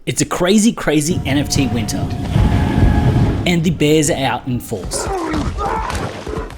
It's a crazy NFT winter, and the bears are out in force.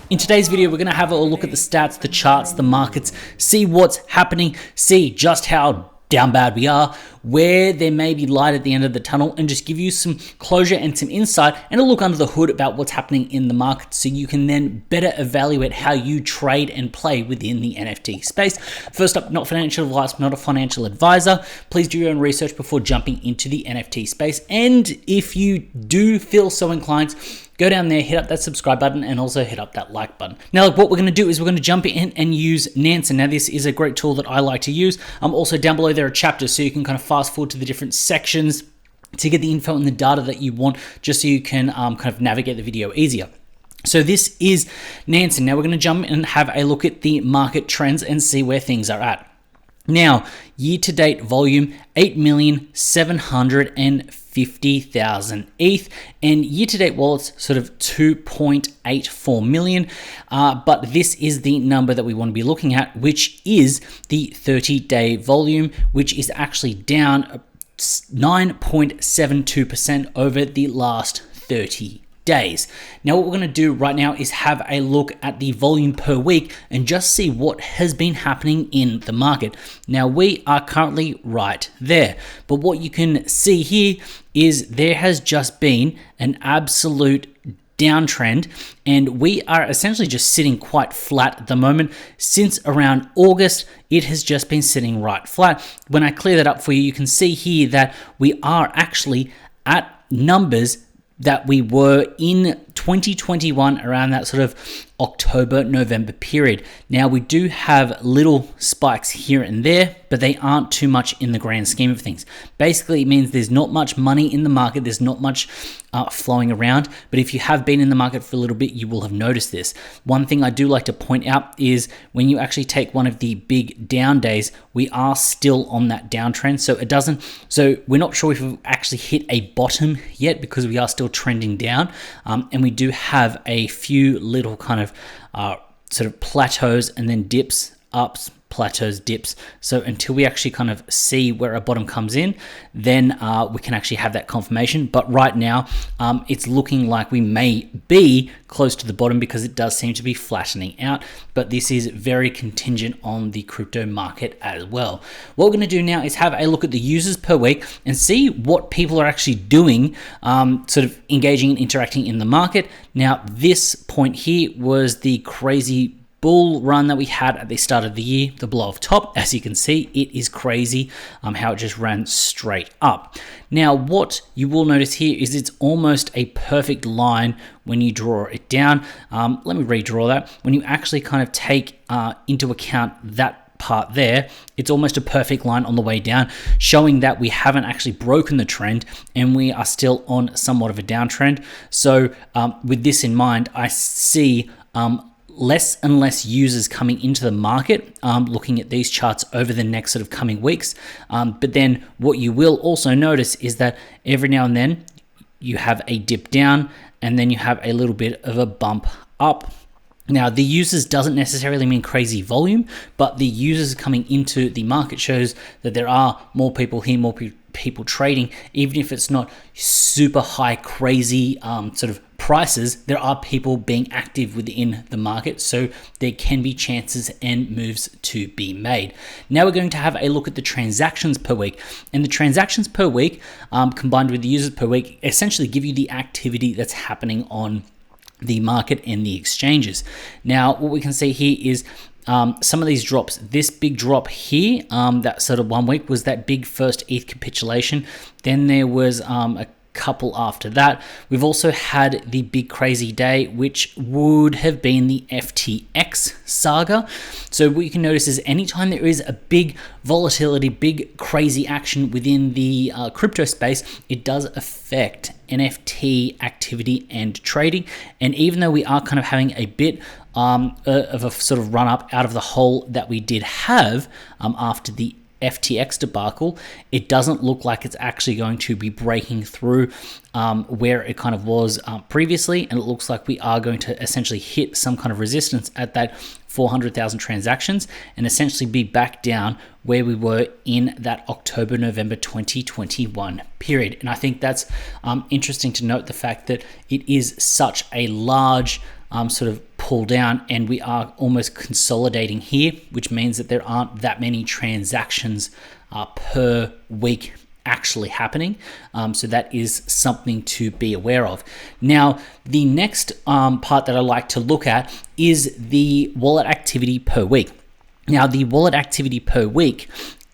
In today's video, we're going to have a look at the stats, the charts, the markets, see what's happening, see just how down bad we are, where there may be light at the end of the tunnel, and just give you some closure and some insight and a look under the hood about what's happening in the market so you can then better evaluate how you trade and play within the NFT space. First up, not financial advice, not a financial advisor. Please do your own research before jumping into the NFT space. And if you do feel so inclined, go down there, hit up that subscribe button, and also hit up that like button. Now, what we're going to do is we're going to jump in and use Nansen. Now, this is a great tool that I like to use. Also, down below there are chapters, so you can kind of fast forward to the different sections to get the info and the data that you want, just so you can kind of navigate the video easier. So this is Nansen. Now, we're going to jump in and have a look at the market trends and see where things are at. Now, year-to-date volume, 8,750,000 ETH, and year-to-date wallets, sort of 2.84 million. But this is the number that we want to be looking at, which is the 30-day volume, which is actually down 9.72% over the last 30 days. Now, what we're going to do right now is have a look at the volume per week and just see what has been happening in the market. Now, we are currently right there, but what you can see here is there has just been an absolute downtrend, and we are essentially just sitting quite flat at the moment. Since around August, it has just been sitting right flat. When I clear that up for you, you can see here that we are actually at numbers that we were in 2021 around that sort of October, November period. Now, we do have little spikes here and there, but they aren't too much in the grand scheme of things. Basically, it means there's not much money in the market, there's not much flowing around, but if you have been in the market for a little bit, you will have noticed this. One thing I do like to point out is when you actually take one of the big down days, we are still on that downtrend. So we're not sure if we've actually hit a bottom yet because we are still trending down, and we do have a few little kind of sort of plateaus and then dips, ups, plateaus, dips. So until we actually kind of see where a bottom comes in, then we can actually have that confirmation. But right now, it's looking like we may be close to the bottom because it does seem to be flattening out. But this is very contingent on the crypto market as well. What we're going to do now is have a look at the users per week and see what people are actually doing, sort of engaging and interacting in the market. Now, this point here was the crazy bull run that we had at the start of the year, the blow off top. As you can see, it is crazy how it just ran straight up. Now, what you will notice here is it's almost a perfect line when you draw it down. Let me redraw that. When you actually kind of take into account that part there, it's almost a perfect line on the way down, showing that we haven't actually broken the trend and we are still on somewhat of a downtrend. So with this in mind, I see less and less users coming into the market, looking at these charts over the next sort of coming weeks. But then what you will also notice is that every now and then you have a dip down and then you have a little bit of a bump up. Now, the users doesn't necessarily mean crazy volume, but the users coming into the market shows that there are more people here, more people trading. Even if it's not super high, crazy sort of prices, there are people being active within the market, so there can be chances and moves to be made. Now we're going to have a look at the transactions per week, and the transactions per week combined with the users per week essentially give you the activity that's happening on the market and the exchanges. Now, what we can see here is some of these drops. This big drop here, that sort of 1 week, was that big first ETH capitulation. Then there was a couple after that. We've also had the big crazy day, which would have been the FTX saga. So what you can notice is anytime there is a big volatility, big crazy action within the crypto space, it does affect NFT activity and trading. And even though we are kind of having a bit of a sort of run up out of the hole that we did have after the FTX debacle, it doesn't look like it's actually going to be breaking through where it kind of was previously, and it looks like we are going to essentially hit some kind of resistance at that 400,000 transactions and essentially be back down where we were in that October-November 2021 period. And I think that's interesting to note, the fact that it is such a large sort of pull down, and we are almost consolidating here, which means that there aren't that many transactions per week actually happening. So that is something to be aware of. Now, the next part that I like to look at is the wallet activity per week. Now, the wallet activity per week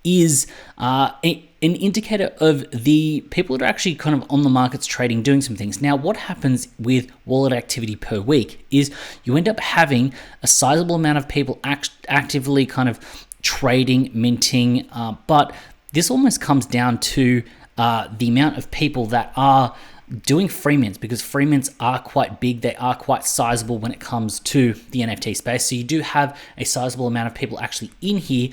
is an indicator of the people that are actually kind of on the markets trading, doing some things. Now, what happens with wallet activity per week is you end up having a sizable amount of people actively kind of trading, minting, but this almost comes down to the amount of people that are doing free mints, because free mints are quite big. They are quite sizable when it comes to the NFT space. So you do have a sizable amount of people actually in here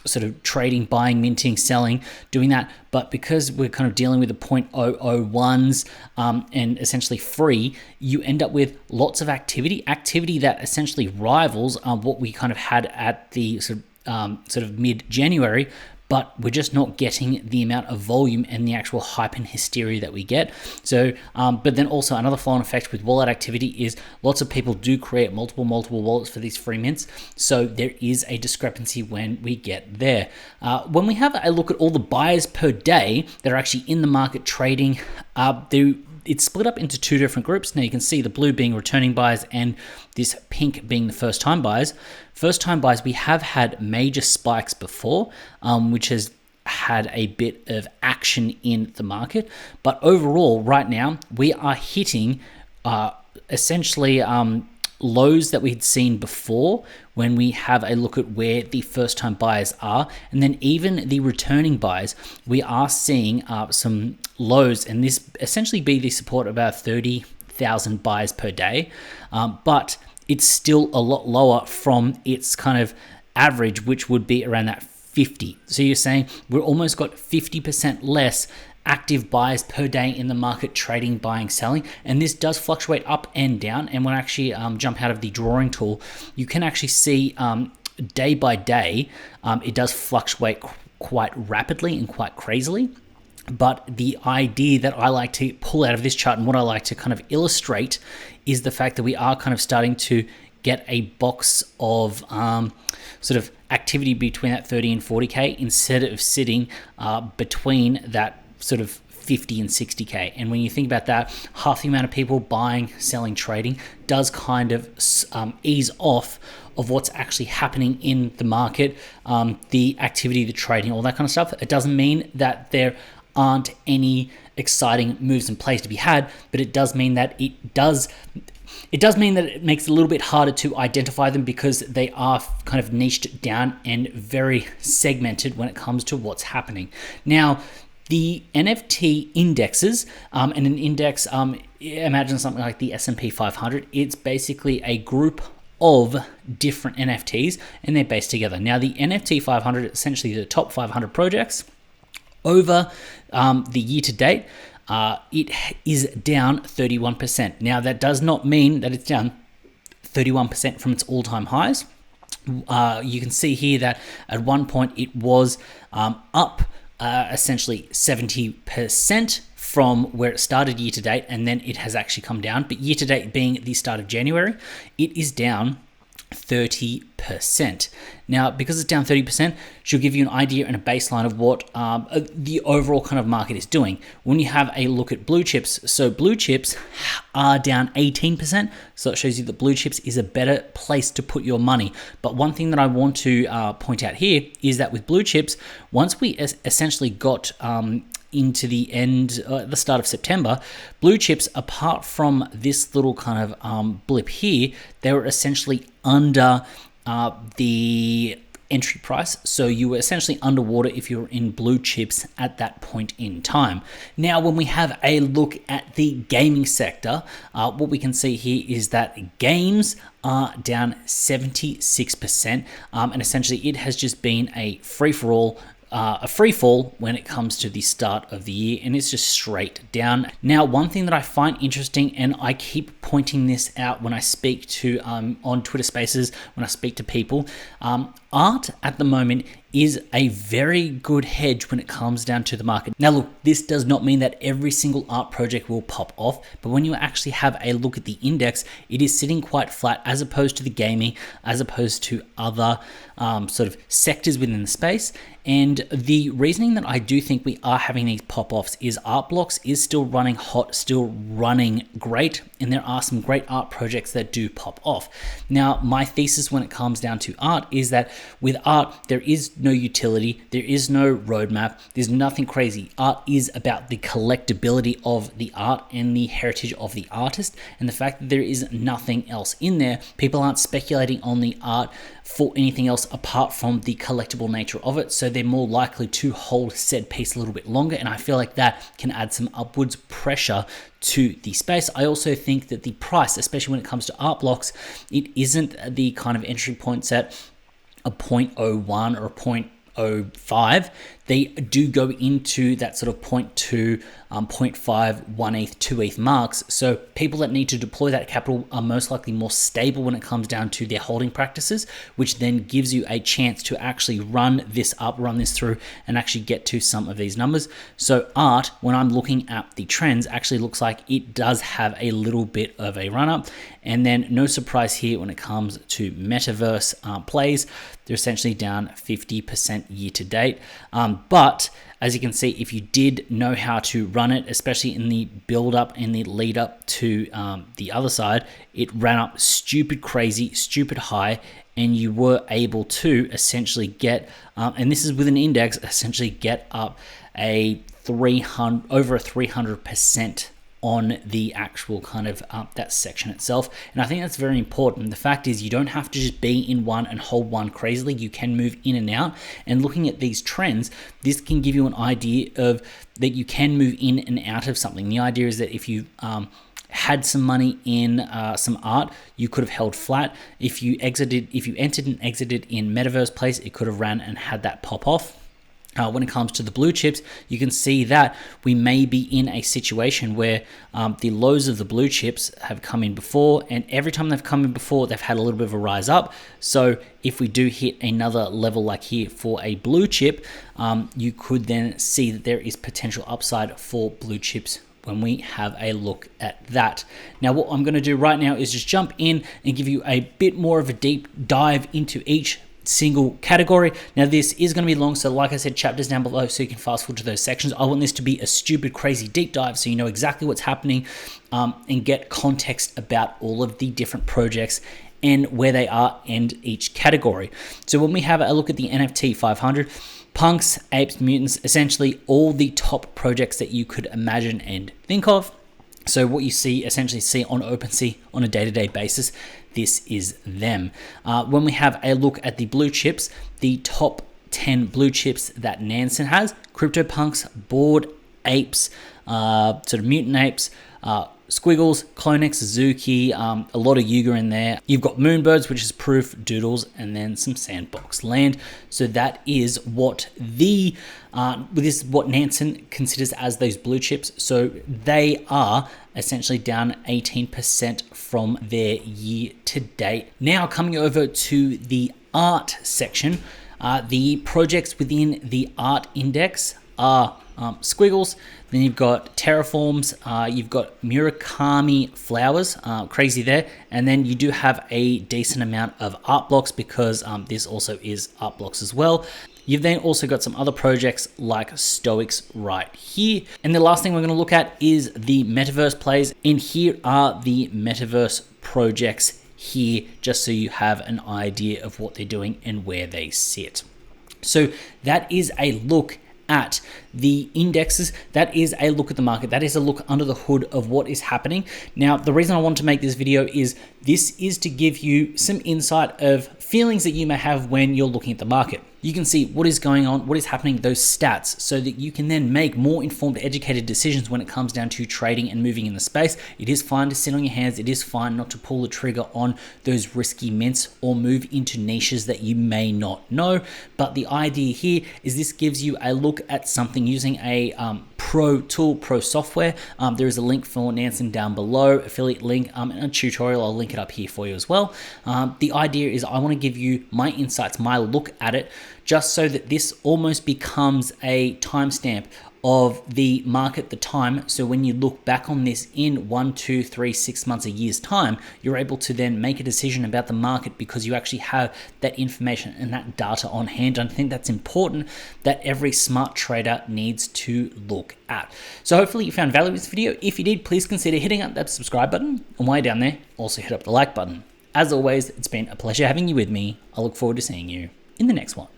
sort of trading, buying, minting, selling, doing that. But because we're kind of dealing with the 0.001s and essentially free, you end up with lots of activity that essentially rivals what we kind of had at the sort of mid-January, but we're just not getting the amount of volume and the actual hype and hysteria that we get. So, but then also another flow-on effect with wallet activity is lots of people do create multiple wallets for these free mints. So there is a discrepancy when we get there. When we have a look at all the buyers per day that are actually in the market trading, it's split up into two different groups. Now you can see the blue being returning buyers and this pink being the first-time buyers. First-time buyers, we have had major spikes before, which has had a bit of action in the market. But overall, right now, we are hitting essentially lows that we had seen before when we have a look at where the first-time buyers are. And then even the returning buyers, we are seeing some lows, and this essentially be the support of about 30,000 buyers per day. But it's still a lot lower from its kind of average, which would be around that 50. So you're saying we're almost got 50% less active buyers per day in the market trading, buying, selling, and this does fluctuate up and down. And when I actually jump out of the drawing tool, you can actually see day by day, it does fluctuate quite rapidly and quite crazily. But the idea that I like to pull out of this chart and what I like to kind of illustrate is the fact that we are kind of starting to get a box of sort of activity between that 30 and 40K instead of sitting between that sort of 50 and 60K. And when you think about that, half the amount of people buying, selling, trading does kind of ease off of what's actually happening in the market, the activity, the trading, all that kind of stuff. It doesn't mean that there aren't any exciting moves in place to be had, but it does mean that it mean that it makes it a little bit harder to identify them because they are kind of niched down and very segmented when it comes to what's happening. Now, the NFT indexes, and an index, imagine something like the S&P 500, it's basically a group of different NFTs and they're based together. Now, the NFT 500 is essentially the top 500 projects. Over the year to date, it is down 31%. Now, that does not mean that it's down 31% from its all-time highs. You can see here that at one point it was up essentially 70% from where it started year to date, and then it has actually come down. But year to date being the start of January, it is down 30%. Now, because it's down 30%, should give you an idea and a baseline of what the overall kind of market is doing. When you have a look at blue chips, so blue chips are down 18%, so it shows you that blue chips is a better place to put your money. But one thing that I want to point out here is that with blue chips, once we essentially got into the end, the start of September, blue chips, apart from this little kind of blip here, they were essentially under the entry price, so you were essentially underwater if you're in blue chips at that point in time. Now, when we have a look at the gaming sector, what we can see here is that games are down 76%, and essentially it has just been a free-for-all, a free fall when it comes to the start of the year, and it's just straight down. Now, one thing that I find interesting, and I keep pointing this out when I speak to on Twitter Spaces, when I speak to people, art at the moment is a very good hedge when it comes down to the market. Now look, this does not mean that every single art project will pop off, but when you actually have a look at the index, it is sitting quite flat as opposed to the gaming, as opposed to other sort of sectors within the space. And the reasoning that I do think we are having these pop-offs is Art Blocks is still running hot, still running great, and there are some great art projects that do pop off. Now, my thesis when it comes down to art is that with art, there is no utility, there is no roadmap, there's nothing crazy. Art is about the collectability of the art and the heritage of the artist, and the fact that there is nothing else in there. People aren't speculating on the art for anything else apart from the collectible nature of it, so they're more likely to hold said piece a little bit longer, and I feel like that can add some upwards pressure to the space. I also think that the price, especially when it comes to art blocks, it isn't the kind of entry points at a 0.01 or a 0.05. They do go into that sort of 0.2, 0.5, 1 ETH, 2 ETH marks. So people that need to deploy that capital are most likely more stable when it comes down to their holding practices, which then gives you a chance to actually run this up, run this through, and actually get to some of these numbers. So art, when I'm looking at the trends, actually looks like it does have a little bit of a run up. And then no surprise here when it comes to metaverse plays, they're essentially down 50% year to date. But as you can see, if you did know how to run it, especially in the build up and the lead up to the other side, it ran up stupid crazy, stupid high, and you were able to essentially get, and this is with an index, essentially get up a 300, over a 300% on the actual kind of that section itself. And I think that's very important. The fact is, you don't have to just be in one and hold one crazily. You can move in and out, and looking at these trends, this can give you an idea of that you can move in and out of something. The idea is that if you had some money in some art, you could have held flat. If you entered and exited in metaverse place, it could have ran and had that pop off. When it comes to the blue chips, you can see that we may be in a situation where the lows of the blue chips have come in before, and every time they've come in before, they've had a little bit of a rise up. So if we do hit another level like here for a blue chip, you could then see that there is potential upside for blue chips when we have a look at that. Now, what I'm going to do right now is just jump in and give you a bit more of a deep dive into each single category. Now, this is going to be long, so like I said, chapters down below so you can fast forward to those sections. I want this to be a stupid crazy deep dive so you know exactly what's happening and get context about all of the different projects and where they are in each category. So when we have a look at the NFT 500, punks, apes, mutants, essentially all the top projects that you could imagine and think of. So what you essentially see on OpenSea on a day-to-day basis, this is them. When we have a look at the blue chips, the top 10 blue chips that Nansen has: CryptoPunks, Bored Apes, sort of Mutant Apes, Squiggles, Clonex, Zuki, a lot of Yuga in there. You've got Moonbirds, which is Proof, Doodles, and then some Sandbox Land. So that is what this is what Nansen considers as those blue chips. So they are essentially down 18% from their year to date. Now coming over to the art section, the projects within the art index are Squiggles, then you've got Terraforms, you've got Murakami Flowers, crazy there, and then you do have a decent amount of art blocks because this also is art blocks as well. You've then also got some other projects like Stoics right here. And the last thing we're going to look at is the metaverse plays, and here are the metaverse projects here, just so you have an idea of what they're doing and where they sit. So that is a look at the indexes, that is a look at the market. That is a look under the hood of what is happening. Now, the reason I want to make this video is this is to give you some insight of feelings that you may have when you're looking at the market. You can see what is going on, what is happening, those stats, so that you can then make more informed, educated decisions when it comes down to trading and moving in the space. It is fine to sit on your hands. It is fine not to pull the trigger on those risky mints or move into niches that you may not know. But the idea here is this gives you a look at something using a pro tool, pro software. There is a link for Nansen down below, affiliate link, and a tutorial. I'll link it up here for you as well. The idea is I want to give you my insights, my look at it, just so that this almost becomes a timestamp of the market, the time. So when you look back on this in 1, 2, 3, 6 months, a year's time, you're able to then make a decision about the market because you actually have that information and that data on hand. And I think that's important that every smart trader needs to look at. So hopefully you found value in this video. If you did, please consider hitting up that subscribe button. And while you're down there, also hit up the like button. As always, it's been a pleasure having you with me. I look forward to seeing you in the next one.